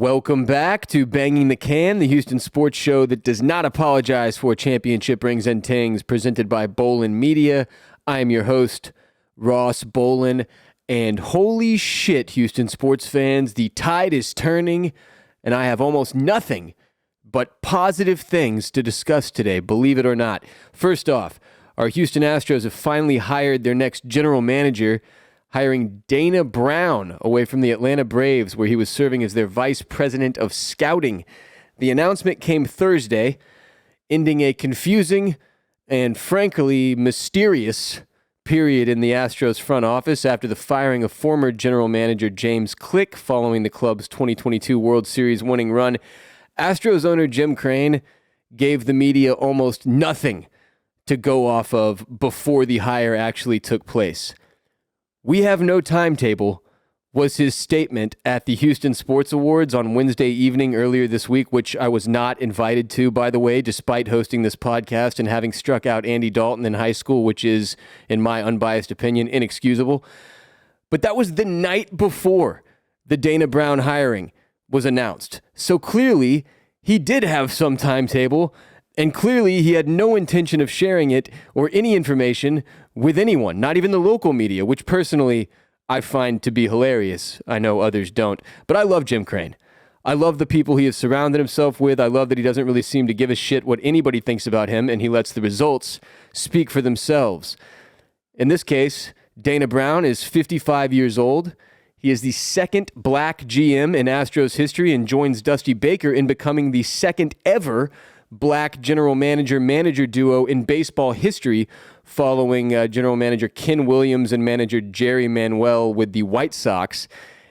Welcome back to Banging the Can, the Houston sports show that does not apologize for championship rings and tings, presented by Bolen Media. I am your host, Ross Bolen, and holy shit, Houston sports fans, the tide is turning, and I have almost nothing but positive things to discuss today, believe it or not. First off, our Houston Astros have finally hired their next general manager, hiring Dana Brown away from the Atlanta Braves, where he was serving as their vice president of scouting. The announcement came Thursday, ending a confusing and frankly mysterious period in the Astros front office after the firing of former general manager James Click following the club's 2022 World Series winning run. Astros owner Jim Crane gave the media almost nothing to go off of before the hire actually took place. "We have no timetable," was his statement at the Houston Sports Awards on Wednesday evening earlier this week, which I was not invited to, by the way, despite hosting this podcast and having struck out Andy Dalton in high school, which is, in my unbiased opinion, inexcusable. But that was the night before the Dana Brown hiring was announced. So clearly, he did have some timetable, and clearly he had no intention of sharing it or any information with anyone, not even the local media, which personally I find to be hilarious. I know others don't. But I love Jim Crane. I love the people he has surrounded himself with. I love that he doesn't really seem to give a shit what anybody thinks about him, and he lets the results speak for themselves. In this case, Dana Brown is 55 years old. He is the second black GM in Astros history and joins Dusty Baker in becoming the second ever black general manager duo in baseball history, following general manager Ken Williams and manager Jerry Manuel with the White Sox.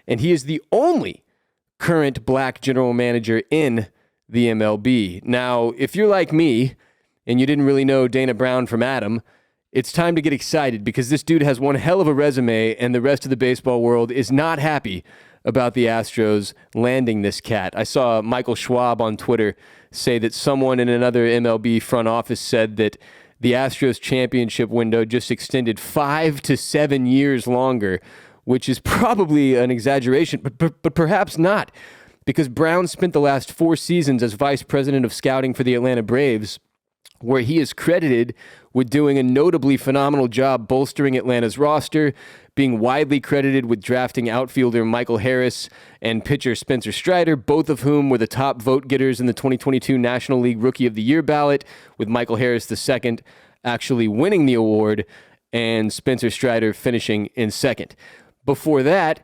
And he is the only current black general manager in the MLB. Now, if you're like me and you didn't really know Dana Brown from Adam, it's time to get excited because this dude has one hell of a resume and the rest of the baseball world is not happy about the Astros landing this cat. I saw Michael Schwab on Twitter say that someone in another MLB front office said that the Astros championship window just extended 5 to 7 years longer, which is probably an exaggeration, but perhaps not, because Brown spent the last 4 seasons as vice president of scouting for the Atlanta Braves, where he is credited with doing a notably phenomenal job bolstering Atlanta's roster, being widely credited with drafting outfielder Michael Harris and pitcher Spencer Strider, both of whom were the top vote getters in the 2022 National League Rookie of the Year ballot, with Michael Harris II actually winning the award and Spencer Strider finishing in second. Before that,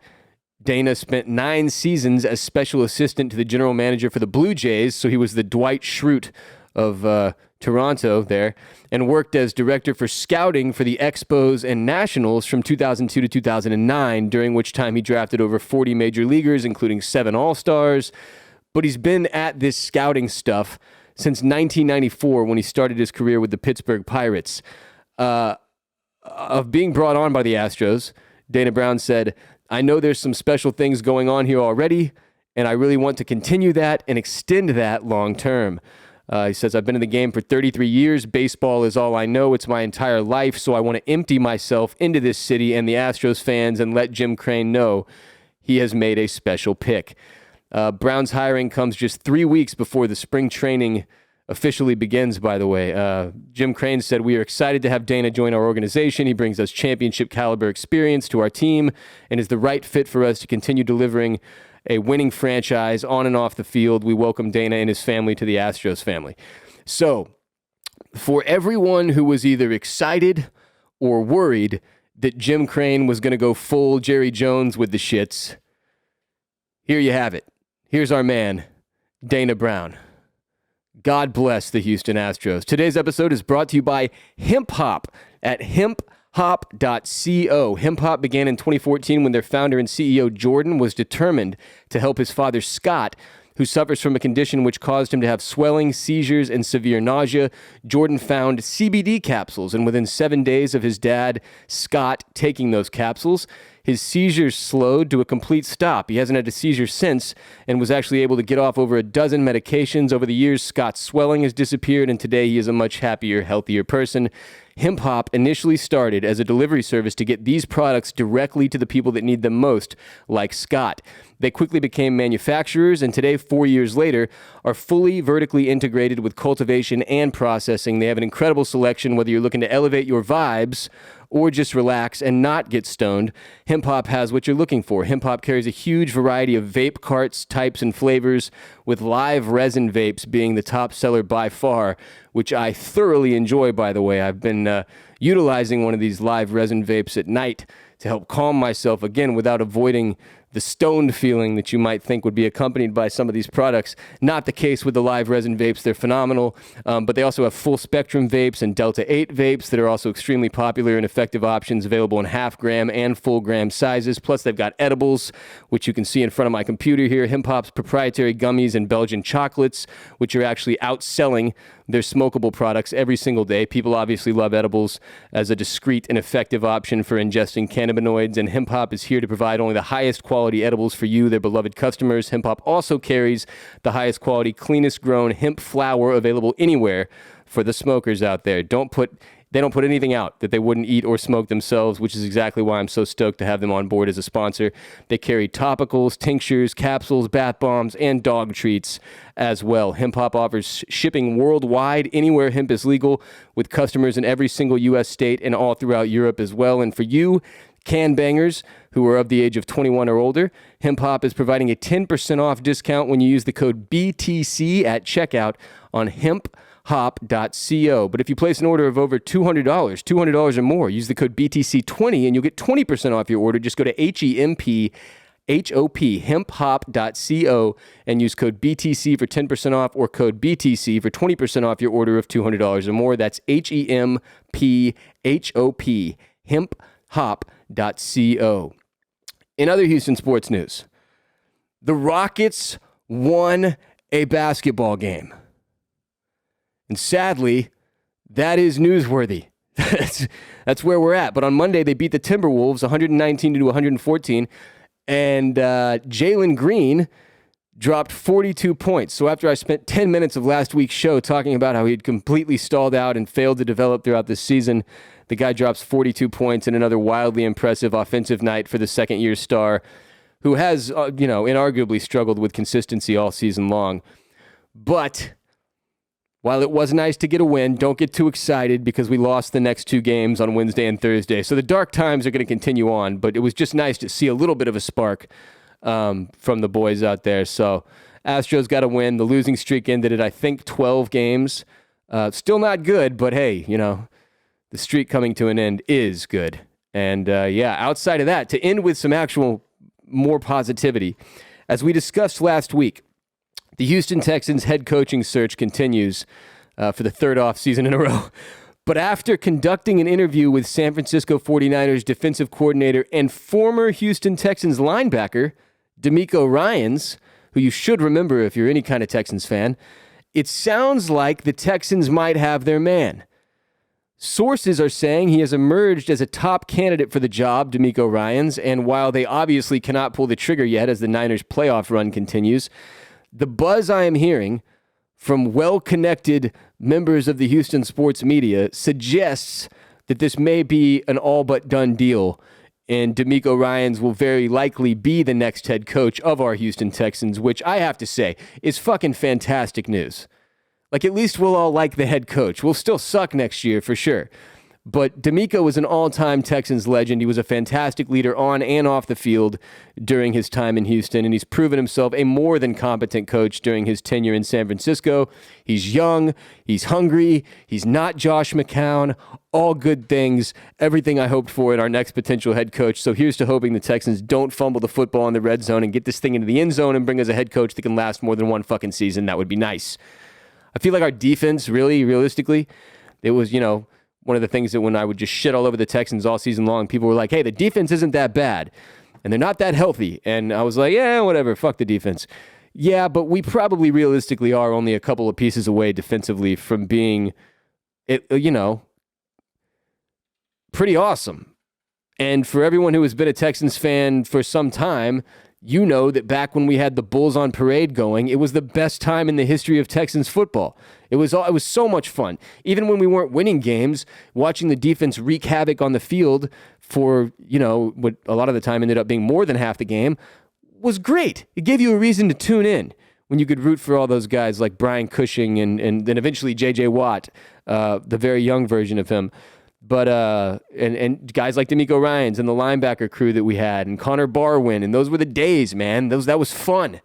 Dana spent 9 seasons as special assistant to the general manager for the Blue Jays, so he was the Dwight Schrute of Toronto there, and worked as director for scouting for the Expos and Nationals from 2002 to 2009, during which time he drafted over 40 major leaguers, including 7 All-Stars. But he's been at this scouting stuff since 1994 when he started his career with the Pittsburgh Pirates. Of being brought on by the Astros, Dana Brown said, "I know there's some special things going on here already, and I really want to continue that and extend that long term." He says, "I've been in the game for 33 years. Baseball is all I know. It's my entire life. So I want to empty myself into this city and the Astros fans and let Jim Crane know he has made a special pick." Brown's hiring comes just 3 weeks before the spring training officially begins, by the way. Jim Crane said, "We are excited to have Dana join our organization. He brings us championship caliber experience to our team and is the right fit for us to continue delivering a winning franchise on and off the field. We welcome Dana and his family to the Astros family." So, for everyone who was either excited or worried that Jim Crane was going to go full Jerry Jones with the shits, here you have it. Here's our man, Dana Brown. God bless the Houston Astros. Today's episode is brought to you by Hemp Hop at hemphop.co. Hemp Hop began in 2014 when their founder and CEO Jordan was determined to help his father Scott, who suffers from a condition which caused him to have swelling, seizures, and severe nausea. Jordan found CBD capsules, and within 7 days of his dad, Scott, taking those capsules, his seizures slowed to a complete stop. He hasn't had a seizure since and was actually able to get off over a dozen medications. Over the years, Scott's swelling has disappeared, and today he is a much happier, healthier person. Hemp Hop initially started as a delivery service to get these products directly to the people that need them most, like Scott. They quickly became manufacturers, and today, 4 years later, are fully vertically integrated with cultivation and processing. They have an incredible selection, whether you're looking to elevate your vibes or just relax and not get stoned. Hemp Hop has what you're looking for. Hemp Hop carries a huge variety of vape carts, types, and flavors, with live resin vapes being the top seller by far, which I thoroughly enjoy, by the way. I've been utilizing one of these live resin vapes at night to help calm myself, again, without avoiding the stoned feeling that you might think would be accompanied by some of these products. Not the case with the live resin vapes. They're phenomenal, but they also have full spectrum vapes and Delta 8 vapes that are also extremely popular and effective options, available in half gram and full gram sizes. Plus, they've got edibles, which you can see in front of my computer here, Hemp Hop's proprietary gummies and Belgian chocolates, which are actually outselling their smokable products every single day. People obviously love edibles as a discreet and effective option for ingesting cannabinoids, and Hemp Hop is here to provide only the highest quality edibles for you, their beloved customers. Hemp Hop also carries the highest quality, cleanest grown hemp flower available anywhere for the smokers out there. They don't put anything out that they wouldn't eat or smoke themselves, which is exactly why I'm so stoked to have them on board as a sponsor. They carry topicals, tinctures, capsules, bath bombs, and dog treats as well. Hemp Hop offers shipping worldwide, anywhere hemp is legal, with customers in every single U.S. state and all throughout Europe as well. And for you, can bangers who are of the age of 21 or older, Hemp Hop is providing a 10% off discount when you use the code BTC at checkout on hemphop.co. But if you place an order of over $200 or more, use the code BTC20 and you'll get 20% off your order. Just go to hemphop.co and use code BTC for 10% off, or code BTC for 20% off your order of $200 or more. That's HEMPHOP, hemphop.co. In other Houston sports news, the Rockets won a basketball game. And sadly, that is newsworthy. That's where we're at. But on Monday, they beat the Timberwolves 119-114, and Jalen Green dropped 42 points. So after I spent 10 minutes of last week's show talking about how he'd completely stalled out and failed to develop throughout this season, the guy drops 42 points in another wildly impressive offensive night for the second-year star, who has, inarguably struggled with consistency all season long. But while it was nice to get a win, don't get too excited because we lost the next two games on Wednesday and Thursday. So the dark times are going to continue on, but it was just nice to see a little bit of a spark from the boys out there. So Astros got a win. The losing streak ended at, I think, 12 games. Still not good, but hey, the streak coming to an end is good. And outside of that, to end with some actual more positivity, as we discussed last week, the Houston Texans head coaching search continues for the third offseason in a row. But after conducting an interview with San Francisco 49ers defensive coordinator and former Houston Texans linebacker, DeMeco Ryans, who you should remember if you're any kind of Texans fan, it sounds like the Texans might have their man. Sources are saying he has emerged as a top candidate for the job, DeMeco Ryans, and while they obviously cannot pull the trigger yet as the Niners' playoff run continues, the buzz I am hearing from well-connected members of the Houston sports media suggests that this may be an all-but-done deal, and DeMeco Ryans will very likely be the next head coach of our Houston Texans, which I have to say is fucking fantastic news. Like, at least we'll all like the head coach. We'll still suck next year for sure. But DeMeco was an all-time Texans legend. He was a fantastic leader on and off the field during his time in Houston, and he's proven himself a more than competent coach during his tenure in San Francisco. He's young, he's hungry, he's not Josh McCown, all good things, everything I hoped for in our next potential head coach. So here's to hoping the Texans don't fumble the football in the red zone and get this thing into the end zone and bring us a head coach that can last more than one fucking season. That would be nice. I feel like our defense, really, realistically, it was, one of the things that when I would just shit all over the Texans all season long, people were like, hey, the defense isn't that bad, and they're not that healthy. And I was like, yeah, whatever, fuck the defense. Yeah, but we probably realistically are only a couple of pieces away defensively from being, pretty awesome. And for everyone who has been a Texans fan for some time, you know that back when we had the Bulls on Parade going, it was the best time in the history of Texans football. It was so much fun. Even when we weren't winning games, watching the defense wreak havoc on the field for, what a lot of the time ended up being more than half the game was great. It gave you a reason to tune in when you could root for all those guys like Brian Cushing and then eventually J.J. Watt, the very young version of him. But and guys like D'Amico Ryans and the linebacker crew that we had and Connor Barwin, and those were the days, man. That was fun.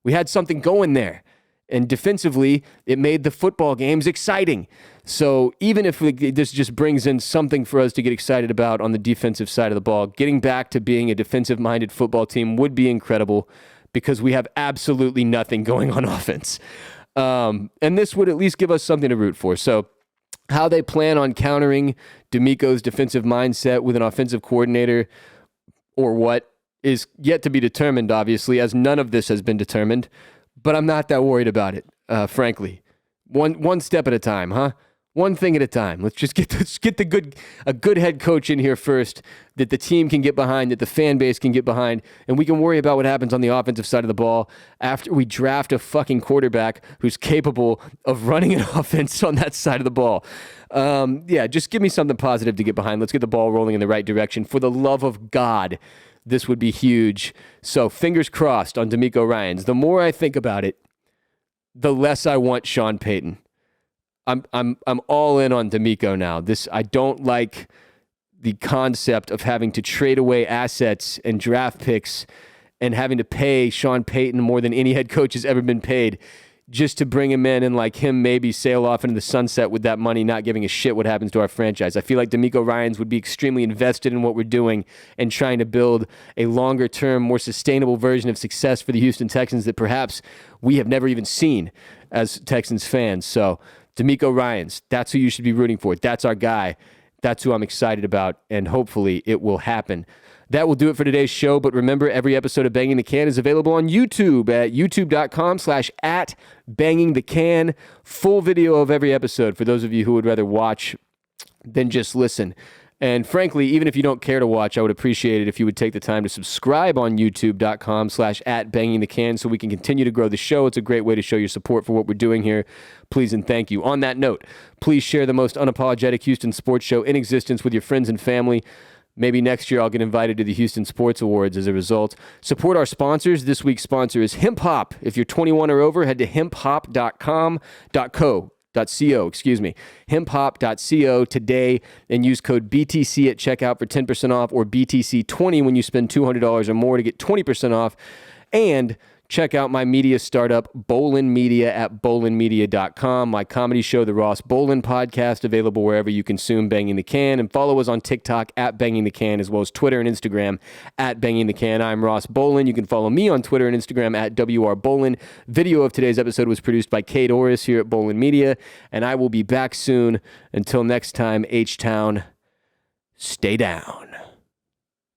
We had something going there. And defensively, it made the football games exciting. So even if this just brings in something for us to get excited about on the defensive side of the ball, getting back to being a defensive-minded football team would be incredible because we have absolutely nothing going on offense. And this would at least give us something to root for. So how they plan on countering D'Amico's defensive mindset with an offensive coordinator or what is yet to be determined, obviously, as none of this has been determined. But I'm not that worried about it, frankly. One step at a time, huh? One thing at a time. Let's just get a good head coach in here first that the team can get behind, that the fan base can get behind, and we can worry about what happens on the offensive side of the ball after we draft a fucking quarterback who's capable of running an offense on that side of the ball. Just give me something positive to get behind. Let's get the ball rolling in the right direction. For the love of God, this would be huge. So fingers crossed on D'Amico Ryans. The more I think about it, the less I want Sean Payton. I'm all in on D'Amico now. I don't like the concept of having to trade away assets and draft picks and having to pay Sean Payton more than any head coach has ever been paid just to bring him in and like him maybe sail off into the sunset with that money, not giving a shit what happens to our franchise. I feel like D'Amico Ryans would be extremely invested in what we're doing and trying to build a longer term, more sustainable version of success for the Houston Texans that perhaps we have never even seen as Texans fans. So D'Amico Ryans, that's who you should be rooting for. That's our guy. That's who I'm excited about, and hopefully it will happen. That will do it for today's show, but remember, every episode of Banging the Can is available on YouTube at youtube.com/@bangingthecan. Full video of every episode for those of you who would rather watch than just listen. And frankly, even if you don't care to watch, I would appreciate it if you would take the time to subscribe on youtube.com/@bangingthecan so we can continue to grow the show. It's a great way to show your support for what we're doing here. Please and thank you. On that note, please share the most unapologetic Houston sports show in existence with your friends and family. Maybe next year I'll get invited to the Houston Sports Awards as a result. Support our sponsors. This week's sponsor is Hemp Hop. If you're 21 or over, head to hemphop.co, hemphop.co today and use code BTC at checkout for 10% off, or BTC20 when you spend $200 or more to get 20% off. And check out my media startup, Bolen Media, at bolenmedia.com. My comedy show, The Ross Bolen Podcast, available wherever you consume Banging the Can. And follow us on TikTok at Banging the Can, as well as Twitter and Instagram at Banging the Can. I'm Ross Bolen. You can follow me on Twitter and Instagram at WRBolen. Video of today's episode was produced by Kade Orris here at Bolen Media. And I will be back soon. Until next time, htown, stay down.